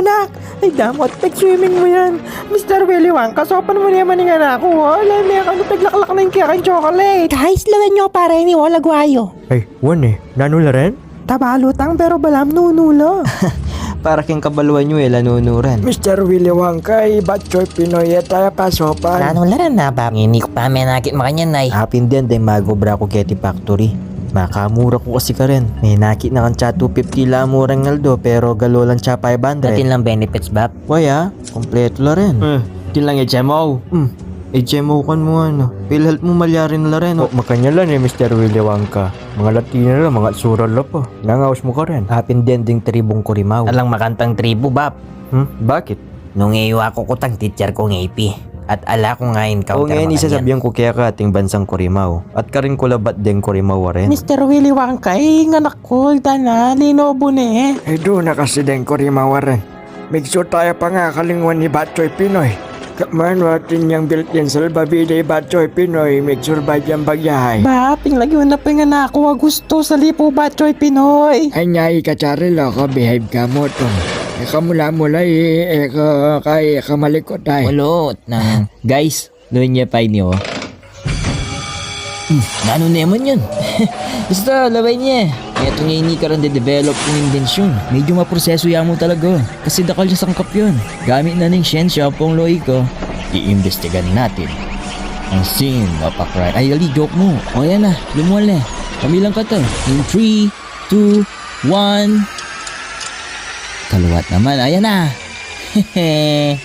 anak. Ay damot, pag-swimming mo yan. Mr. Willy Wonka, sopan mo naman nga na ako. Wala may ano, taglaklak na yung kaya chocolate. Guys, lawan nyo para ini wala guayo. Ay, wan nanula rin? Tabalutang pero balam nunulo. Para king kabaluan nyo lanunuran. Mr. Willy Wonka, ibatchoy Pinoy tayo pasopan. Nanularan na ba? Hindi ko pa may nakit makanyan ay. Hapin din day magobra ko Getty Factory. Makamura ko kasi ka rin. May nakit na kan cha 250 lang murang ngaldo pero galo lang cha 500. Datin lang benefits bab. Waya, kompleto la rin. Din lang HMO. HMO kan mo ano. PhilHealth mo malyarin la rin. Makanya lang Mr. Willy Wonka. Mga Latina lang, mga sural la pa. Nangawas mo ka rin. Hapin din ding tribong kurimaw. Alang makantang tribo bab. Bakit? Nung iyo ako kutang teacher kong AP. At ala ko ngayon O counter ngayon isasabihan ko kaya ka ating bansang kurimaw. At karin ko labat din kurimaw rin. Mr. Willy Wonka, nganak ko, dana, linobo ne. Eh doon na kasi din ko rimawaran. Make sure tayo pa nga kalingwan ni Batchoy Pinoy. Kaman watin yung built-in salbabida Batchoy Pinoy, make sure ba dyan bagyahay. Ba, pinglagyan na na ako gusto sa lipo Batchoy Pinoy. Ay nyay ka charil ako, behave ka mo to. Eka mula-mula eka malikot tayo. Walot na. Guys, gawin niya pa inyo. Nano naman yun. Basta, labay niya. Ito nga hindi ka rin de-develop ng invensyon. Medyo maproseso yan mo talaga. Kasi dakal siya sangkap yun. Gamit na ng siyensya pong loiko. Iimbestigan natin ang scene of a crime. Ay, ali, joke mo. O yan na, lumuwal na. Kami lang ka to. In 3, 2, 1. Kaluwat naman. Ayan na. Hehe.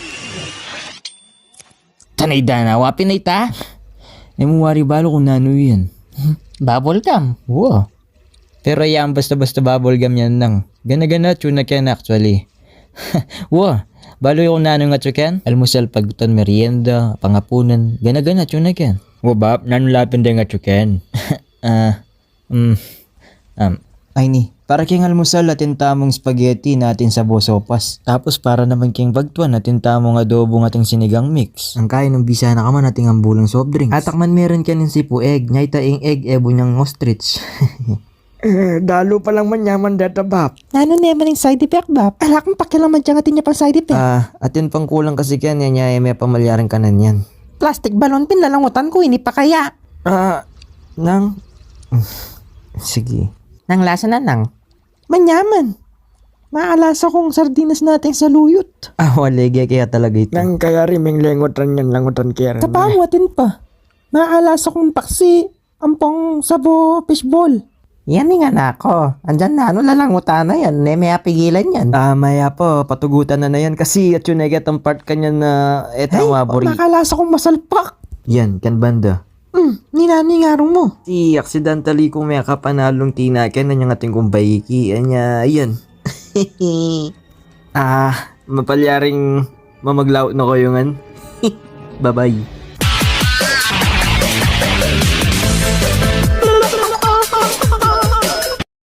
Tanay dana, wapin na ita. Namuwari balo kung nano yan. Bubble gum. Wow. Pero yan, basta-basta bubble gum yan lang. Gana-gana, tuna yan actually. Wow. Balo yung nano nga tsukan. Almusal, pagbutan, merienda, pangapunan. Gana-gana, tuna yan. Wow, bab, nanulapin din nga chuken. Ay ni, para king almusal atin tamong spaghetti natin sa bosopas. Tapos para naman king bagtuan natin tamong adobo ating sinigang mix. Ang kain ng bisa na kaman nating ambulong soft drinks. Atakman meron ka ng sipo egg, nyay taing egg ebo niyang ostrich. Dalo pa lang manyaman data bab. Ano naman yung side effect bab? Alak kong pakilaman dyan atin niya pang side effect. Atin pang kulang kasi kyan niya may pamalyaran kanan yan. Plastic balon pinalangutan ko, ini pa kaya. Sige. Nang lasa na nang. Manyaman. Maalasa kong sardinas natin sa luyot. Walige kaya talaga ito. Nang kaya riming lengutan yan, langutan kaya rin. Kapamuatin pa. Maalasa kong paksi, ampong sabo fishball. Yan nga na ako. Andyan na, lalangutan na yan. May pigilan yan. Maya po, patugutan na yan kasi at yun ay ang part kanya na etang mabori. Makalasa kong masalpak. Yan, kan banda. Ninaningaro mo. Si accidentally kung may kapanalong tinakin na niyang ating kumbayiki. Yan. Mapalyaring mamaglaw na ko yung Bye-bye.